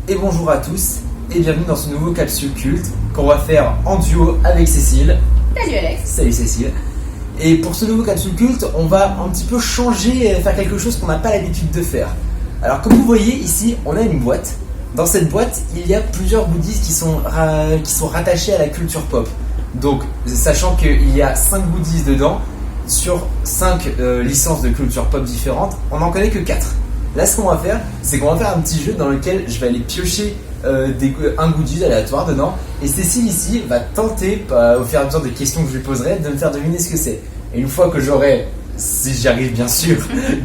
Et bonjour à tous et bienvenue dans ce nouveau capsule culte qu'on va faire en duo avec Cécile. Salut Alex. Salut Cécile. Et pour ce nouveau capsule culte, on va un petit peu changer et faire quelque chose qu'on n'a pas l'habitude de faire. Alors comme vous voyez ici, on a une boîte. Dans cette boîte, il y a plusieurs goodies qui sont rattachés à la culture pop. Donc sachant qu'il y a 5 goodies dedans, sur 5 licences de culture pop différentes, on n'en connaît que 4. Là, ce qu'on va faire, c'est qu'on va faire un petit jeu dans lequel je vais aller piocher un goodies aléatoire dedans. Et Cécile ici va tenter, au fur et à mesure des questions que je lui poserai, de me faire deviner ce que c'est. Et une fois que j'aurai, si j'y arrive bien sûr,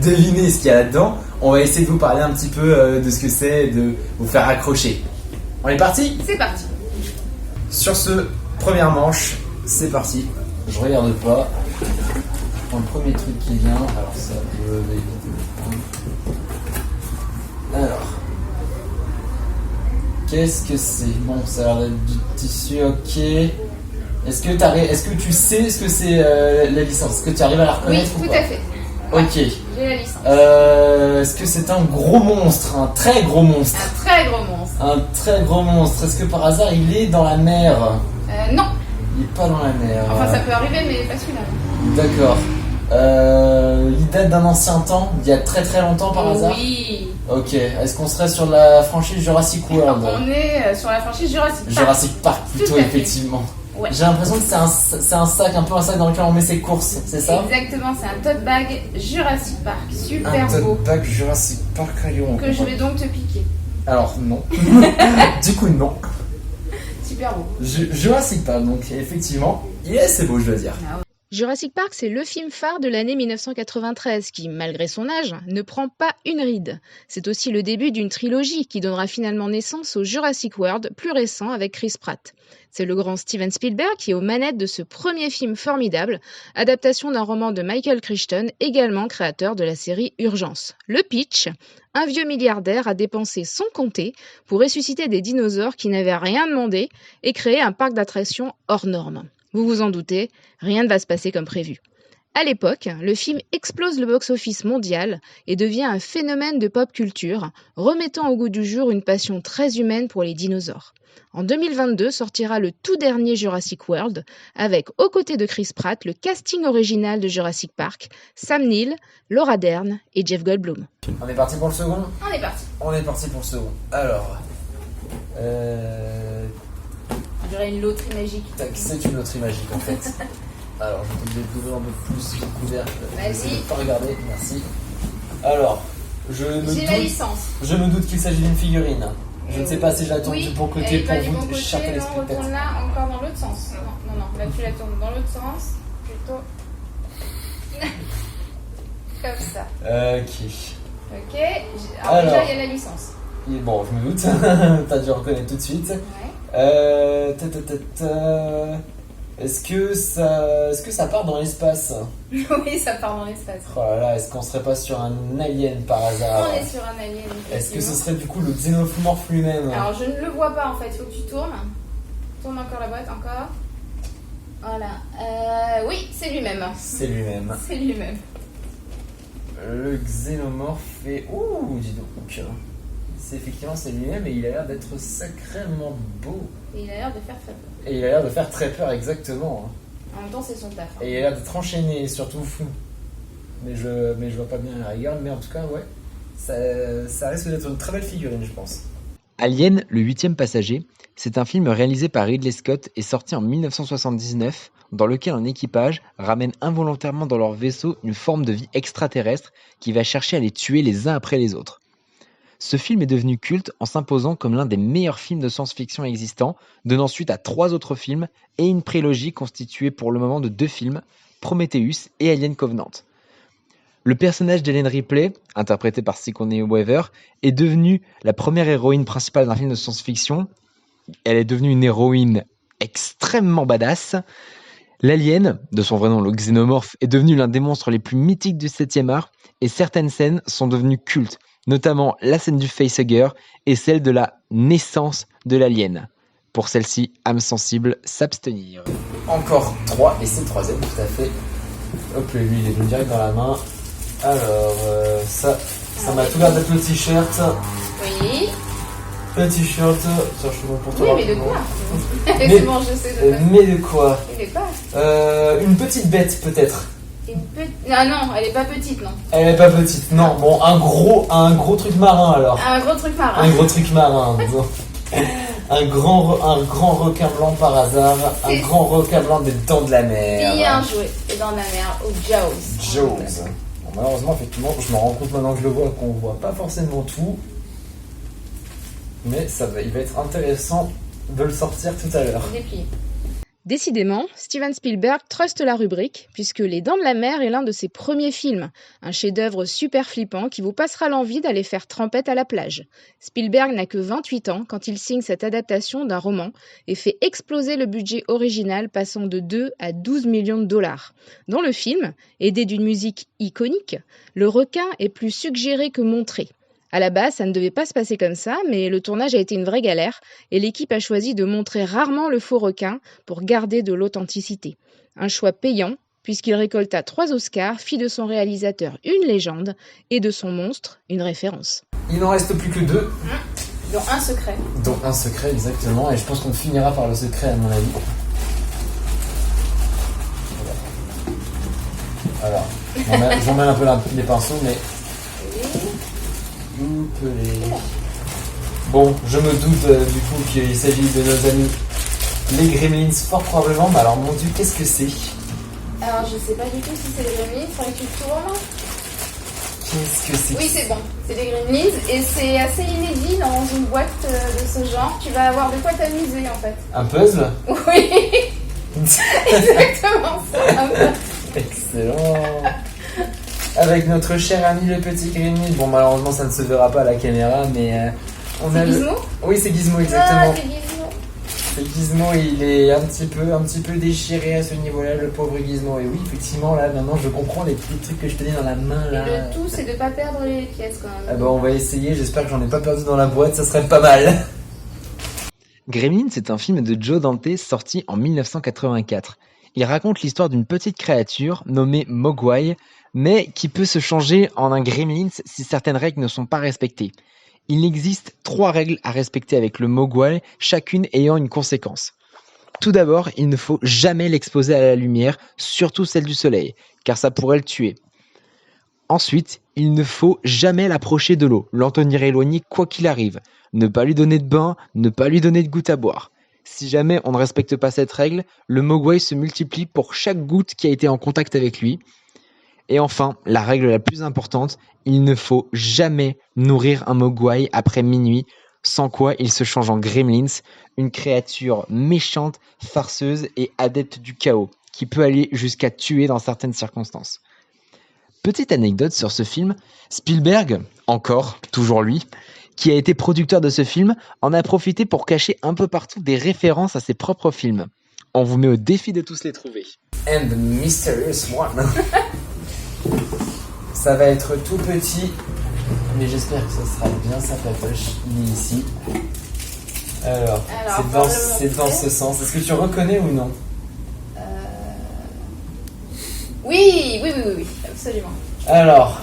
deviné ce qu'il y a là-dedans, on va essayer de vous parler un petit peu de ce que c'est, de vous faire accrocher. On est parti ? C'est parti. Sur ce, première manche, c'est parti. Je regarde pas. Je prends le premier truc qui vient. Alors ça, je vais éviter le prendre. Alors, qu'est-ce que c'est ? Bon, ça a l'air d'être du tissu, ok. Est-ce que tu sais ce que c'est la licence ? Est-ce que tu arrives à la Oui, reconnaître ou tout pas ? à fait. Ok. J'ai la licence. Est-ce que c'est un gros monstre ? Un très gros monstre ? Un très gros monstre. Un très gros monstre. Est-ce que par hasard il est dans la mer ? Non. Il est pas dans la mer. Enfin, ça peut arriver, mais pas celui-là. D'accord. Il date d'un ancien temps, il y a très très longtemps par hasard. Oui. Ok. Est-ce qu'on serait sur la franchise Jurassic World ? On est sur la franchise Jurassic Park. Jurassic Park plutôt, Tout à fait. effectivement. Ouais. J'ai l'impression que c'est un sac, un peu un sac dans lequel on met ses courses, c'est ça ? Exactement, c'est un tote bag Jurassic Park. Super Un beau. tote bag Jurassic Park rayon. Que je vais donc te piquer. Alors non. Du coup non. Super beau. Jurassic Park, donc effectivement, il est assez beau, je dois dire. Ah ouais. Jurassic Park, c'est le film phare de l'année 1993 qui, malgré son âge, ne prend pas une ride. C'est aussi le début d'une trilogie qui donnera finalement naissance au Jurassic World, plus récent avec Chris Pratt. C'est le grand Steven Spielberg qui est aux manettes de ce premier film formidable, adaptation d'un roman de Michael Crichton, également créateur de la série Urgence. Le pitch : un vieux milliardaire a dépensé sans compter pour ressusciter des dinosaures qui n'avaient rien demandé et créer un parc d'attractions hors norme. Vous vous en doutez, rien ne va se passer comme prévu. À l'époque, le film explose le box-office mondial et devient un phénomène de pop culture, remettant au goût du jour une passion très humaine pour les dinosaures. En 2022 sortira le tout dernier Jurassic World, avec, aux côtés de Chris Pratt, le casting original de Jurassic Park, Sam Neill, Laura Dern et Jeff Goldblum. On est parti pour le second ? On est parti. On est parti pour le second. Alors, On dirait une loterie magique. c'est une loterie magique en fait. Alors, je vais te découvrir un peu plus le couvercle. Vas-y. Essayez de pas regarder, merci. Alors, J'ai la licence. je me doute qu'il s'agit d'une figurine. Je ne sais pas si je la tourne Oui, du bon côté elle est pour pas du bon vous, côté, chers non, téléspectateurs. retourne là encore dans l'autre sens. Non, là tu la tournes dans l'autre sens. Plutôt. Comme ça. Ok. Ok. Alors déjà, il y a la licence. Et bon, je me doute. T'as dû reconnaître tout de suite. Ouais. Est-ce que ça part dans l'espace ? Oui, ça part dans l'espace. Oh là là, est-ce qu'on serait pas sur un alien par hasard ? On est sur un alien. Est-ce que ce effectivement. serait du coup le xénomorphe lui-même ? Alors je ne le vois pas en fait, il faut que tu tournes. Tourne encore la boîte, encore. Voilà. Oui, c'est lui-même. C'est lui-même. C'est lui-même. Le xénomorphe est... Ouh, dis donc. C'est lui-même et il a l'air d'être sacrément beau. Et il a l'air de faire très peur. Et il a l'air de faire très peur, exactement. En même temps, c'est son taf. Et il a l'air d'être enchaîné et surtout fou. Mais je vois pas bien la rigueur, mais en tout cas, ouais. Ça risque d'être une très belle figurine, je pense. Alien, le 8e passager, c'est un film réalisé par Ridley Scott et sorti en 1979, dans lequel un équipage ramène involontairement dans leur vaisseau une forme de vie extraterrestre qui va chercher à les tuer les uns après les autres. Ce film est devenu culte en s'imposant comme l'un des meilleurs films de science-fiction existants, donnant suite à 3 autres films et une prélogie constituée pour le moment de 2 films, Prometheus et Alien Covenant. Le personnage d'Ellen Ripley, interprété par Sigourney Weaver, est devenue la première héroïne principale d'un film de science-fiction. Elle est devenue une héroïne extrêmement badass. L'alien, de son vrai nom le xénomorphe, est devenu l'un des monstres les plus mythiques du 7e art et certaines scènes sont devenues cultes, notamment la scène du facehugger et celle de la naissance de l'alien. Pour celle-ci, âme sensible, s'abstenir. Encore 3, et c'est le troisième, tout à fait. Hop, lui, il est direct dans la main. Alors, ça m'a tout l'air d'être le t-shirt. Oui. Le t-shirt, tiens, je suis bon pour toi. Oui, mais de quoi? Mais- C'est bon, je sais. Mais de quoi? Il est pas. Une petite bête, peut-être. Ah non, elle est pas petite, non. Elle est pas petite, non. Bon, un gros truc marin, alors. Un gros truc marin. Un gros truc marin, disons. Un grand requin blanc par hasard. Un grand requin blanc des dents de la mer. Bien joué. Et dans la mer, au Jaws. Jaws. Bon, malheureusement, effectivement, je me rends compte maintenant que je le vois qu'on voit pas forcément tout. Mais il va être intéressant de le sortir tout à l'heure. Déplié. Décidément, Steven Spielberg truste la rubrique, puisque Les Dents de la Mer est l'un de ses premiers films, un chef-d'œuvre super flippant qui vous passera l'envie d'aller faire trempette à la plage. Spielberg n'a que 28 ans quand il signe cette adaptation d'un roman et fait exploser le budget original passant de 2 à 12 millions de dollars. Dans le film, aidé d'une musique iconique, le requin est plus suggéré que montré. À la base, ça ne devait pas se passer comme ça, mais le tournage a été une vraie galère et l'équipe a choisi de montrer rarement le faux requin pour garder de l'authenticité. Un choix payant, puisqu'il récolta 3 Oscars, fit de son réalisateur une légende et de son monstre une référence. Il n'en reste plus que 2. Dont un secret. Dont un secret, exactement. Et je pense qu'on finira par le secret, à mon avis. Alors, j'en mets un peu les pinceaux, mais... Bon, je me doute du coup qu'il s'agit de nos amis les Gremlins, fort probablement. Mais alors, mon Dieu, qu'est-ce que c'est? Alors, je sais pas du tout si c'est les Gremlins, faudrait que tu le tournes. Qu'est-ce que c'est? Oui, c'est bon, c'est des Gremlins et c'est assez inédit dans une boîte de ce genre. Tu vas avoir de quoi t'amuser en fait. Un puzzle? Oui, exactement ça. Excellent. Avec notre cher ami le petit Gremlin. Bon, malheureusement, ça ne se verra pas à la caméra, mais on a. C'est Gizmo? Oui, c'est Gizmo, exactement. Ah, c'est Gizmo. C'est Gizmo, il est un petit peu déchiré à ce niveau-là, le pauvre Gizmo. Et oui, effectivement, là, maintenant, je comprends les petits trucs que je tenais dans la main, là. Et le tout, c'est de pas perdre les pièces quand même. Ah bah, on va essayer. J'espère que j'en ai pas perdu dans la boîte. Ça serait pas mal. Gremlins, c'est un film de Joe Dante sorti en 1984. Il raconte l'histoire d'une petite créature nommée Mogwai, mais qui peut se changer en un Gremlins si certaines règles ne sont pas respectées. Il existe 3 règles à respecter avec le Mogwai, chacune ayant une conséquence. Tout d'abord, il ne faut jamais l'exposer à la lumière, surtout celle du soleil, car ça pourrait le tuer. Ensuite, il ne faut jamais l'approcher de l'eau, l'en tenir éloigné quoi qu'il arrive, ne pas lui donner de bain, ne pas lui donner de goutte à boire. Si jamais on ne respecte pas cette règle, le Mogwai se multiplie pour chaque goutte qui a été en contact avec lui. Et enfin, la règle la plus importante, il ne faut jamais nourrir un Mogwai après minuit, sans quoi il se change en Gremlins, une créature méchante, farceuse et adepte du chaos, qui peut aller jusqu'à tuer dans certaines circonstances. Petite anecdote sur ce film, Spielberg, toujours lui, qui a été producteur de ce film, en a profité pour cacher un peu partout des références à ses propres films. On vous met au défi de tous les trouver. And the mysterious one. Ça va être tout petit, mais j'espère que ça sera bien sympatoche. Il est ici. Alors c'est dans ce sens. Est-ce que tu reconnais ou non? Oui, absolument. Alors,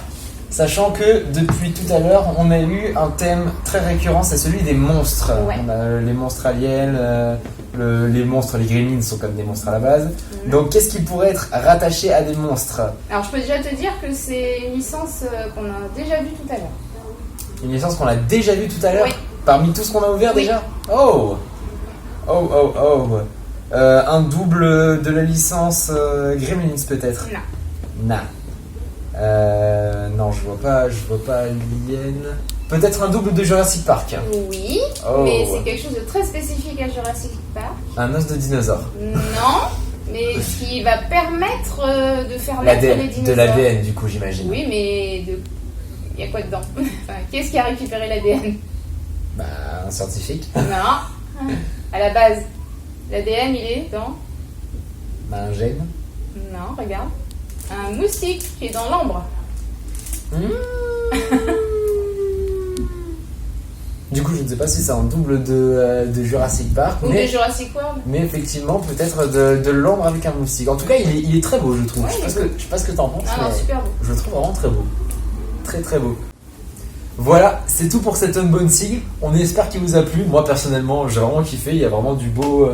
sachant que depuis tout à l'heure, on a eu un thème très récurrent, c'est celui des monstres. Ouais. On a les monstres aliens, les monstres, les gremlins sont comme des monstres à la base. Donc, qu'est-ce qui pourrait être rattaché à des monstres? Alors, je peux déjà te dire que c'est une licence qu'on a déjà vue tout à l'heure. Une licence qu'on a déjà vue tout à l'heure? Oui. Parmi tout ce qu'on a ouvert Oui. déjà? Oh. Un double de la licence Gremlins peut-être? Non. Non, je vois pas Alien. Peut-être un double de Jurassic Park. Oui, Oh. mais c'est quelque chose de très spécifique à Jurassic Park. Un os de dinosaure. Non, mais ce qui va permettre de faire naître les L'ADN, dinosaures. de l'ADN du coup j'imagine. Oui, mais il y a quoi dedans? Enfin, qu'est-ce qui a récupéré l'ADN? Bah, un scientifique. Non, à la base, l'ADN il est dans... Bah, un gène. Non, regarde. Un moustique qui est dans l'ambre. Du coup, je ne sais pas si c'est un double de Jurassic Park, Ou mais, de Jurassic World. mais effectivement, peut-être de l'ombre avec un moustique. En tout cas, il est très beau, je trouve. Ouais, Je sais pas ce que t'en penses, Ah non, mais super beau. je le trouve trouve vraiment très beau. Très très beau. Voilà, c'est tout pour cet unboxing. On espère qu'il vous a plu. Moi personnellement, j'ai vraiment kiffé. Il y a vraiment du beau,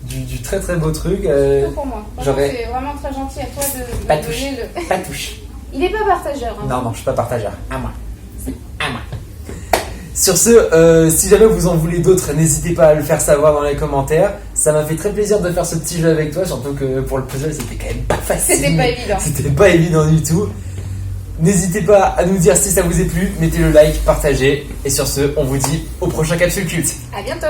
du très très beau truc. Tout pour moi. J'aurais- C'est vraiment très gentil à toi de Pas me touche. donner le. Pas touche. Il est pas partageur. Hein. Non, je suis pas partageur. À moi. C'est à moi. Sur ce, si jamais vous en voulez d'autres, n'hésitez pas à le faire savoir dans les commentaires. Ça m'a fait très plaisir de faire ce petit jeu avec toi, surtout que pour le puzzle, c'était quand même pas facile. C'était pas évident. C'était pas évident du tout. N'hésitez pas à nous dire si ça vous a plu, mettez le like, partagez. Et sur ce, on vous dit au prochain Capsule Culte. À bientôt.